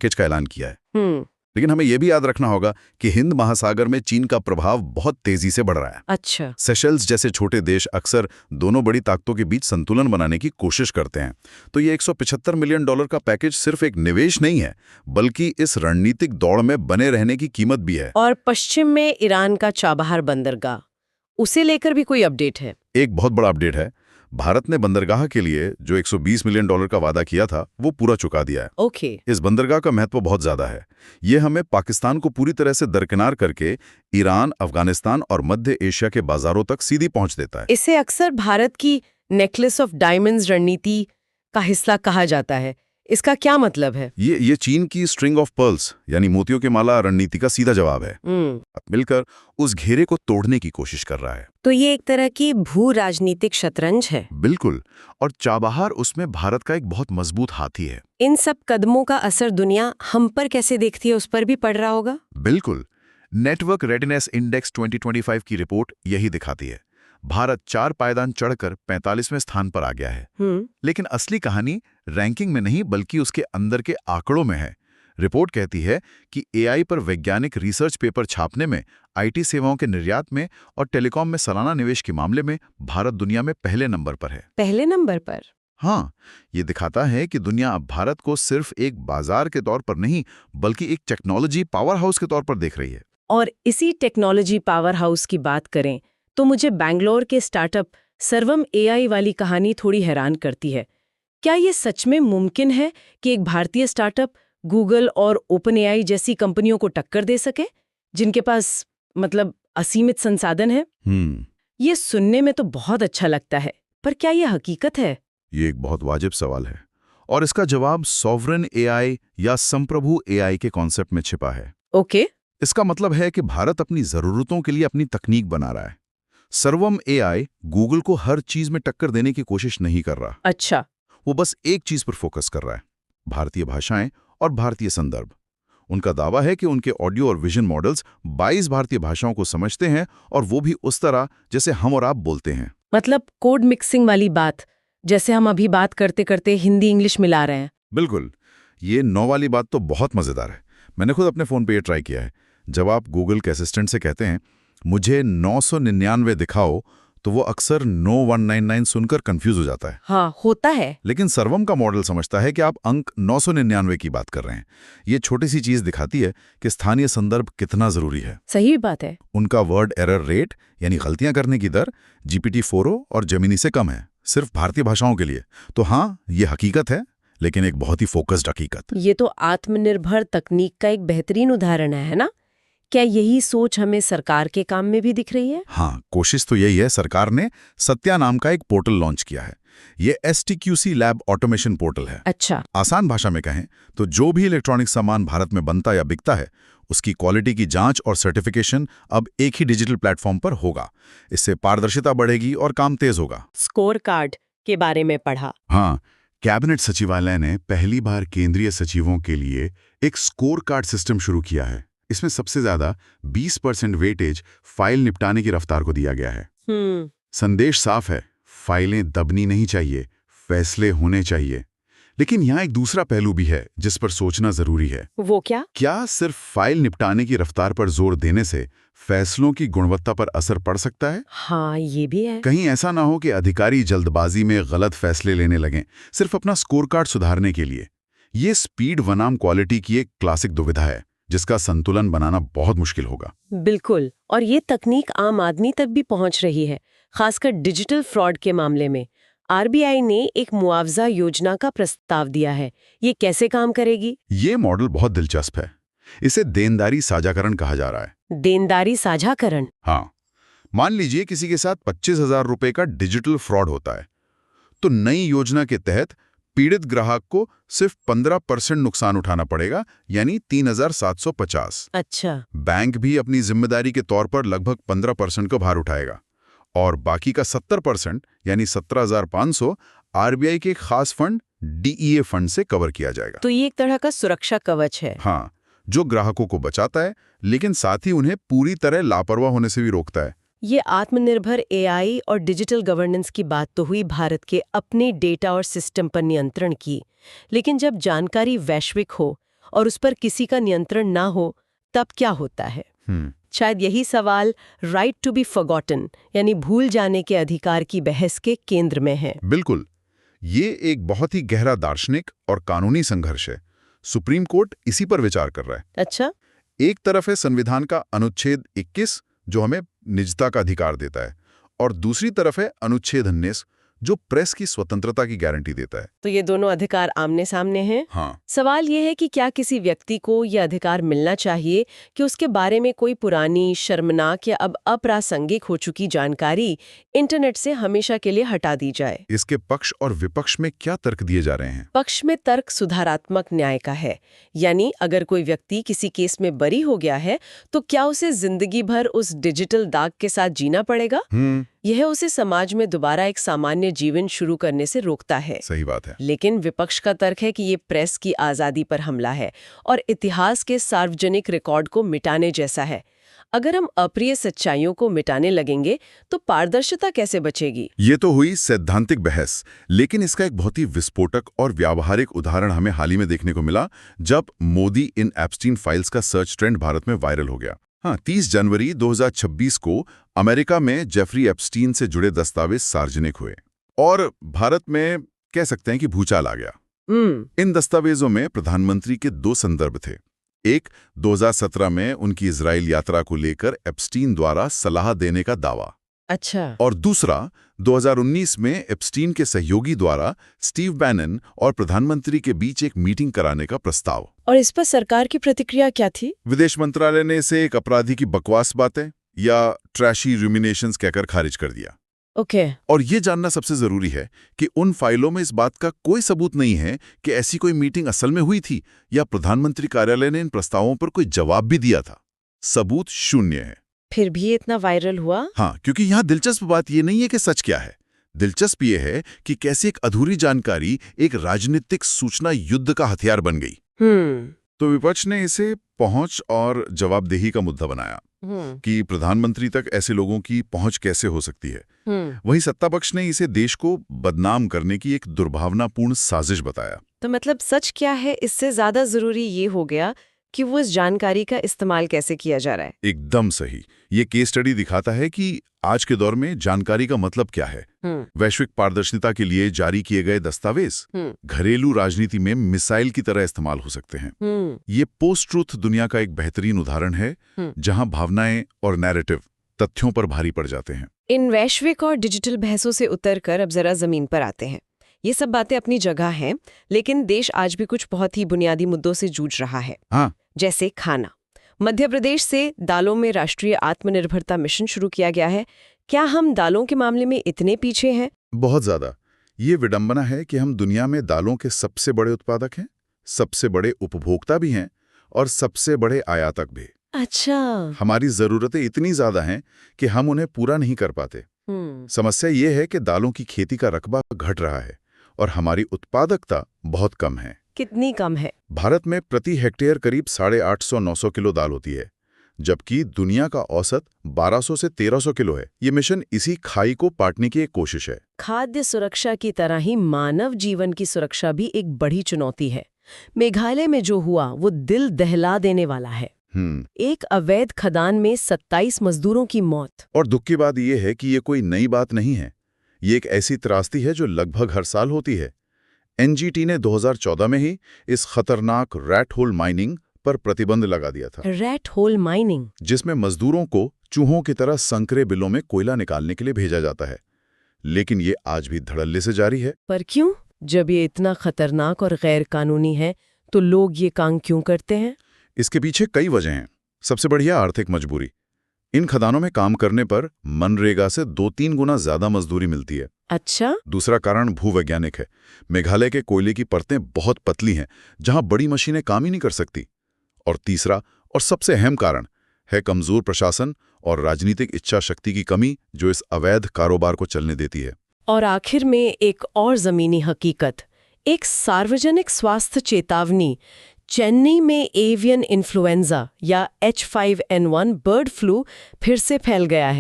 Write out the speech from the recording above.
Package का ऐलान किया है। लेकिन हमें यह भी याद रखना होगा कि हिंद महासागर में चीन का प्रभाव बहुत तेजी से बढ़ रहा है। अच्छा। सेशल्स जैसे छोटे देश अक्सर दोनों बड़ी ताकतों के बीच संतुलन बनाने की कोशिश करते हैं। तो ये $175 मिलियन का पैकेज सिर्फ एक निवेश नहीं है, बल्कि इस रणनीतिक दौड़ में बने रहने की कीमत भी है। और पश्चिम में ईरान का चाबहार बंदरगाह, उसे लेकर भी कोई अपडेट है? एक बहुत बड़ा अपडेट है। भारत ने बंदरगाह के लिए जो $120 मिलियन का वादा किया था, वो पूरा चुका दिया है। ओके। इस बंदरगाह का महत्व बहुत ज्यादा है। ये हमें पाकिस्तान को पूरी तरह से दरकिनार करके ईरान, अफगानिस्तान और मध्य एशिया के बाजारों तक सीधी पहुंच देता है। इसे अक्सर भारत की नेकलेस ऑफ डायमंड्स रणनीति का हिस्सा कहा जाता है। इसका क्या मतलब है? ये चीन की स्ट्रिंग ऑफ पर्ल्स यानी मोतियों की माला रणनीति का सीधा जवाब है। अब मिलकर उस घेरे को तोड़ने की कोशिश कर रहा है। तो ये एक तरह की भू राजनीतिक शतरंज है। बिल्कुल। और चाबहार उसमें भारत का एक बहुत मजबूत हाथी है। इन सब कदमों का असर दुनिया हम पर कैसे देखती है, उस पर भी पड़ रहा होगा? बिल्कुल। नेटवर्क रेडिनेस इंडेक्स 2025 की रिपोर्ट यही दिखाती है। भारत 4 पायदान चढ़कर 45वें स्थान पर आ गया है। लेकिन असली कहानी रैंकिंग में नहीं, बल्कि उसके अंदर के आंकड़ों में है। रिपोर्ट कहती है कि एआई पर वैज्ञानिक रिसर्च पेपर छापने में, आईटी सेवाओं के निर्यात में और टेलीकॉम में सालाना निवेश के मामले में भारत दुनिया में पहले नंबर पर है। पहले नंबर पर? हाँ, ये दिखाता है कि दुनिया अब भारत को सिर्फ एक बाजार के तौर पर नहीं, बल्कि एक टेक्नोलॉजी पावर हाउस के तौर पर देख रही है। और इसी टेक्नोलॉजी पावर हाउस की बात करें तो मुझे बैंगलोर के स्टार्टअप सर्वम एआई वाली कहानी थोड़ी हैरान करती है। क्या ये सच में मुमकिन है कि एक भारतीय स्टार्टअप गूगल और ओपन एआई जैसी कंपनियों को टक्कर दे सके, जिनके पास मतलब असीमित संसाधन है? ये सुनने में तो बहुत अच्छा लगता है, पर क्या ये हकीकत है? ये एक बहुत वाजिब सवाल है, और इसका जवाब सॉवरेन एआई या संप्रभु एआई के कॉन्सेप्ट में छिपा है। ओके। इसका मतलब है कि भारत अपनी जरूरतों के लिए अपनी तकनीक बना रहा है। सर्वम एआई गूगल को हर चीज में टक्कर देने की कोशिश नहीं कर रहा। अच्छा। वो बस एक चीज पर फोकस कर रहा है, भारतीय भाषाएं और भारतीय संदर्भ। उनका दावा है कि उनके ऑडियो और विजन मॉडल्स 22 भारतीय भाषाओं को समझते हैं, और वो भी उस तरह जैसे हम और आप बोलते हैं। मतलब कोड मिक्सिंग वाली बात, जैसे हम अभी बात करते करते हिंदी इंग्लिश मिला रहे हैं। बिल्कुल। ये 9 वाली बात तो बहुत मजेदार है। मैंने खुद अपने फोन पे ये ट्राई किया है। जब आप गूगल के असिस्टेंट से कहते हैं मुझे 999 दिखाओ, तो वो अक्सर 9199 सुनकर कंफ्यूज हो जाता है। हाँ, होता है। लेकिन सर्वम का मॉडल समझता है कि आप अंक 999 की बात कर रहे हैं। ये छोटी सी चीज दिखाती है कि स्थानीय संदर्भ कितना जरूरी है। सही बात है। उनका वर्ड एरर रेट यानी गलतियां करने की दर GPT-4o और जेमिनी से कम है, सिर्फ भारतीय भाषाओं के लिए। तो हाँ, ये हकीकत है, लेकिन एक बहुत ही फोकस्ड हकीकत। ये तो आत्मनिर्भर तकनीक का एक बेहतरीन उदाहरण है ना? क्या यही सोच हमें सरकार के काम में भी दिख रही है? हाँ, कोशिश तो यही है। सरकार ने सत्या नाम का एक पोर्टल लॉन्च किया है। ये STQC लैब ऑटोमेशन पोर्टल है। अच्छा। आसान भाषा में कहें तो जो भी इलेक्ट्रॉनिक सामान भारत में बनता या बिकता है, उसकी क्वालिटी की जांच और सर्टिफिकेशन अब एक ही डिजिटल प्लेटफॉर्म पर होगा। इससे पारदर्शिता बढ़ेगी और काम तेज होगा। स्कोर कार्ड के बारे में पढ़ा। हाँ, कैबिनेट सचिवालय ने पहली बार केंद्रीय सचिवों के लिए एक स्कोर कार्ड सिस्टम शुरू किया है। इसमें सबसे ज्यादा 20% वेटेज फाइल निपटाने की रफ्तार को दिया गया है। संदेश साफ है, फाइलें दबनी नहीं चाहिए, फैसले होने चाहिए। लेकिन यहाँ एक दूसरा पहलू भी है जिस पर सोचना जरूरी है। वो क्या? क्या सिर्फ फाइल निपटाने की रफ्तार पर जोर देने से फैसलों की गुणवत्ता पर असर पड़ सकता है? हाँ, ये भी है। कहीं ऐसा ना हो कि अधिकारी जल्दबाजी में गलत फैसले लेने लगें सिर्फ अपना स्कोर कार्ड सुधारने के लिए। ये स्पीड बनाम क्वालिटी की एक क्लासिक दुविधा है, जिसका संतुलन बनाना बहुत मुश्किल होगा। बिल्कुल। और ये तकनीक आम आदमी तक भी पहुंच रही है, खासकर डिजिटल फ्रॉड के मामले में। आरबीआई ने एक मुआवजा योजना का प्रस्ताव दिया है। ये कैसे काम करेगी? ये मॉडल बहुत दिलचस्प है। इसे देनदारी साझाकरण कहा जा रहा है। देनदारी साझाकरण? हाँ, मान लीजिए किसी के साथ 25,000 रुपए का डिजिटल फ्रॉड होता है, तो नई योजना के तहत पीड़ित ग्राहक को सिर्फ 15% नुकसान उठाना पड़ेगा, यानी 3,750। अच्छा। बैंक भी अपनी जिम्मेदारी के तौर पर लगभग 15% का भार उठाएगा, और बाकी का 70% यानी 17,500 आरबीआई के खास फंड DEA फंड से कवर किया जाएगा। तो ये एक तरह का सुरक्षा कवच है। हाँ, जो ग्राहकों को बचाता है, लेकिन साथ ही उन्हें पूरी तरह लापरवाह होने से भी रोकता है। ये आत्मनिर्भर एआई और डिजिटल गवर्नेंस की बात तो हुई भारत के अपने डेटा और सिस्टम पर नियंत्रण की, लेकिन जब जानकारी वैश्विक हो और उस पर किसी का नियंत्रण ना हो, तब क्या होता है? शायद यही सवाल राइट टू बी फॉरगॉटन यानी भूल जाने के अधिकार की बहस के केंद्र में है। बिल्कुल। ये एक बहुत ही गहरा दार्शनिक और कानूनी संघर्ष है। सुप्रीम कोर्ट इसी पर विचार कर रहा है। अच्छा। एक तरफ है संविधान का अनुच्छेद 21 जो हमें निजता का अधिकार देता है, और दूसरी तरफ है अनुच्छेद 19 जो प्रेस की स्वतंत्रता की गारंटी देता है। तो ये दोनों अधिकार आमने सामने हैं। हाँ। सवाल ये है कि क्या किसी व्यक्ति को यह अधिकार मिलना चाहिए कि उसके बारे में कोई पुरानी, शर्मनाक या अब अप्रासंगिक हो चुकी जानकारी इंटरनेट से हमेशा के लिए हटा दी जाए? इसके पक्ष और विपक्ष में क्या तर्क दिए जा रहे हैं? पक्ष में तर्क सुधारात्मक न्याय का है, यानी अगर कोई व्यक्ति किसी केस में बरी हो गया है तो क्या उसे जिंदगी भर उस डिजिटल दाग के साथ जीना पड़ेगा? यह उसे समाज में दोबारा एक सामान्य जीवन शुरू करने से रोकता है। सही बात है। लेकिन विपक्ष का तर्क है कि ये प्रेस की आजादी पर हमला है और इतिहास के सार्वजनिक रिकॉर्ड को मिटाने जैसा है। अगर हम अप्रिय सच्चाइयों को मिटाने लगेंगे तो पारदर्शिता कैसे बचेगी? ये तो हुई सैद्धांतिक बहस, लेकिन इसका एक बहुत ही विस्फोटक और व्यावहारिक उदाहरण हमें हाल ही में देखने को मिला जब मोदी इन एप्स्टीन फाइल्स का सर्च ट्रेंड भारत में वायरल हो गया। हाँ, 30 जनवरी 2026 को अमेरिका में जेफरी एप्स्टीन से जुड़े दस्तावेज सार्वजनिक हुए और भारत में कह सकते हैं कि भूचाल आ गया। इन दस्तावेजों में प्रधानमंत्री के 2 संदर्भ थे। एक 2017 में उनकी इजराइल यात्रा को लेकर एप्स्टीन द्वारा सलाह देने का दावा। अच्छा। और दूसरा 2019 में एप्स्टीन के सहयोगी द्वारा स्टीव बैनन और प्रधानमंत्री के बीच एक मीटिंग कराने का प्रस्ताव। और इस पर सरकार की प्रतिक्रिया क्या थी? विदेश मंत्रालय ने इसे एक अपराधी की बकवास बातें या ट्रैशी रूमिनेशंस कहकर खारिज कर दिया। ओके। और ये जानना सबसे जरूरी है कि उन फाइलों में इस बात का कोई सबूत नहीं है कि ऐसी कोई मीटिंग असल में हुई थी या प्रधानमंत्री कार्यालय ने इन प्रस्तावों पर कोई जवाब भी दिया था। सबूत शून्य है। फिर भी ये इतना वायरल हुआ? हाँ, क्योंकि यहाँ दिलचस्प बात ये नहीं है कि सच क्या है। दिलचस्प ये है कि कैसे एक अधूरी जानकारी एक राजनीतिक सूचना युद्ध का हथियार बन गई। तो विपक्ष ने इसे पहुंच और जवाबदेही का मुद्दा बनाया कि प्रधानमंत्री तक ऐसे लोगों की पहुंच कैसे हो सकती है। वहीं सत्ता पक्ष ने इसे देश को बदनाम करने की एक दुर्भावनापूर्ण साजिश बताया। तो मतलब सच क्या है, इससे ज्यादा जरूरी ये हो गया कि वो इस जानकारी का इस्तेमाल कैसे किया जा रहा है। एकदम सही। ये केस स्टडी दिखाता है कि आज के दौर में जानकारी का मतलब क्या है। वैश्विक पारदर्शिता के लिए जारी किए गए दस्तावेज घरेलू राजनीति में मिसाइल की तरह इस्तेमाल हो सकते हैं। ये पोस्ट ट्रूथ दुनिया का एक बेहतरीन उदाहरण है जहां भावनाएं और नैरेटिव तथ्यों पर भारी पड़ जाते हैं। इन वैश्विक और डिजिटल बहसों से उतरकर अब जरा जमीन पर आते हैं। ये सब बातें अपनी जगह हैं, लेकिन देश आज भी कुछ बहुत ही बुनियादी मुद्दों से जूझ रहा है। हाँ। जैसे खाना। मध्य प्रदेश से दालों में राष्ट्रीय आत्मनिर्भरता मिशन शुरू किया गया है। क्या हम दालों के मामले में इतने पीछे हैं? बहुत ज्यादा। ये विडंबना है कि हम दुनिया में दालों के सबसे बड़े उत्पादक हैं, सबसे बड़े उपभोक्ता भी हैं और सबसे बड़े आयातक भी। अच्छा। हमारी जरूरतें इतनी ज्यादा हैं कि हम उन्हें पूरा नहीं कर पाते। समस्या ये है कि दालों की खेती का रकबा घट रहा है और हमारी उत्पादकता बहुत कम है। कितनी कम है? भारत में प्रति हेक्टेयर करीब 850-900 किलो दाल होती है, जबकि दुनिया का औसत 1200 से 1300 किलो है। ये मिशन इसी खाई को पाटने की एक कोशिश है। खाद्य सुरक्षा की तरह ही मानव जीवन की सुरक्षा भी एक बड़ी चुनौती है। मेघालय में जो हुआ वो दिल दहला देने वाला है। एक अवैध खदान में 27 मजदूरों की मौत। और दुख की बात यह है कि ये कोई नई बात नहीं है। ये एक ऐसी त्रासदी है जो लगभग हर साल होती है। एनजीटी ने 2014 में ही इस खतरनाक रैट होल माइनिंग पर प्रतिबंध लगा दिया था। रैट होल माइनिंग, जिसमें मजदूरों को चूहों की तरह संकरे बिलों में कोयला निकालने के लिए भेजा जाता है। लेकिन ये आज भी धड़ल्ले से जारी है। पर क्यों? जब ये इतना खतरनाक और गैर कानूनी है तो लोग ये काम क्यों करते हैं? इसके पीछे कई वजह हैं। सबसे बढ़िया आर्थिक मजबूरी। इन खदानों में काम करने पर मनरेगा से 2-3 गुना ज्यादा मजदूरी मिलती है। अच्छा। दूसरा कारण भूवैज्ञानिक है। मेघालय के कोयले की परतें बहुत पतली हैं, जहां बड़ी मशीनें काम ही नहीं कर सकती। और तीसरा और सबसे अहम कारण है कमजोर प्रशासन और राजनीतिक इच्छा शक्ति की कमी, जो इस अवैध कारोबार को चलने देती है। और आखिर में एक और जमीनी हकीकत, एक सार्वजनिक स्वास्थ्य चेतावनी। चेन्नई में एवियन इन्फ्लुएंजा या H5N1 बर्ड फ्लू फिर से फैल गया है।